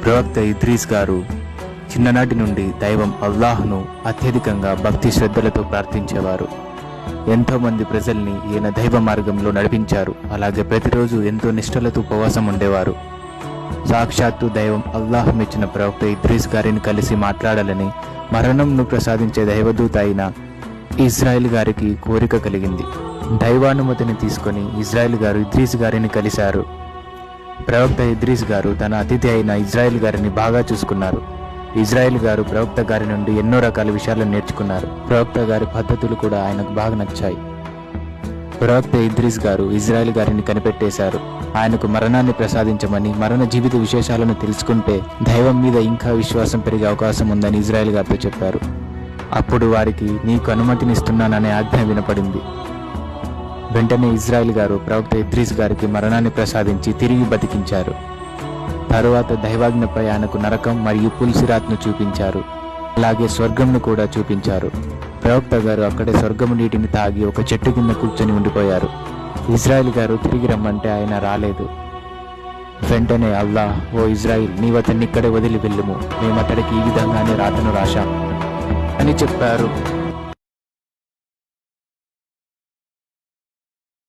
ప్రవక్త ఇద్రీస్ గారు చిన్ననాటి నుండి దైవం అల్లాహ్ను అత్యధికంగా భక్తి శ్రద్ధలతో ప్రార్థించేవారు. ఎంతోమంది ప్రజల్ని ఈయన దైవ మార్గంలో నడిపించారు. అలాగే ప్రతిరోజు ఎంతో నిష్ఠలతో ఉపవాసం ఉండేవారు. సాక్షాత్తు దైవం అల్లాహ్ మెచ్చిన ప్రవక్త ఇద్రీస్ గారిని కలిసి మాట్లాడాలని మరణంను ప్రసాదించే దైవదూత అయిన ఇజ్రాయిల్ గారికి కోరిక కలిగింది. దైవానుమతిని తీసుకొని ఇజ్రాయిల్ గారు ఇద్రీస్ గారిని కలిశారు. ప్రవక్త ఇద్రీస్ గారు తన అతిథి అయిన ఇజ్రాయిల్ గారిని బాగా చూసుకున్నారు. ఇజ్రాయిల్ గారు ప్రవక్త గారి నుండి ఎన్నో రకాల విషయాలను నేర్చుకున్నారు. ప్రవక్త గారి పద్ధతులు కూడా ఆయనకు బాగా నచ్చాయి. ప్రవక్త ఇద్రీస్ గారు ఇజ్రాయిల్ గారిని కనిపెట్టేశారు. ఆయనకు మరణాన్ని ప్రసాదించమని, మరణ జీవిత విశేషాలను తెలుసుకుంటే దైవం మీద ఇంకా విశ్వాసం పెరిగే అవకాశం ఉందని ఇజ్రాయిల్ గారితో చెప్పారు. అప్పుడు వారికి నీకు అనుమతినిస్తున్నాననే ఆజ్ఞ వినపడింది. వెంటనే ఇజ్రాయిల్ గారు ప్రవక్త ఇద్రీస్ గారికి మరణాన్ని ప్రసాదించి తిరిగి బతికించారు. తరువాత దైవాజ్ఞపై ఆయనకు నరకం మరియు పుల్సిరాత్ను చూపించారు. అలాగే స్వర్గంను కూడా చూపించారు. ప్రవక్త గారు అక్కడే స్వర్గము నీటిని తాగి ఒక చెట్టు కింద కూర్చొని ఉండిపోయారు. ఇజ్రాయిల్ గారు తిరిగి రమ్మంటే ఆయన రాలేదు. వెంటనే అల్లాహ్, ఓ ఇజ్రాయిల్, నీవు అతన్ని ఇక్కడే వదిలి వెళ్ళుము, మేము అతడికి ఈ విధంగానే రాతను రాశాం అని చెప్పారు.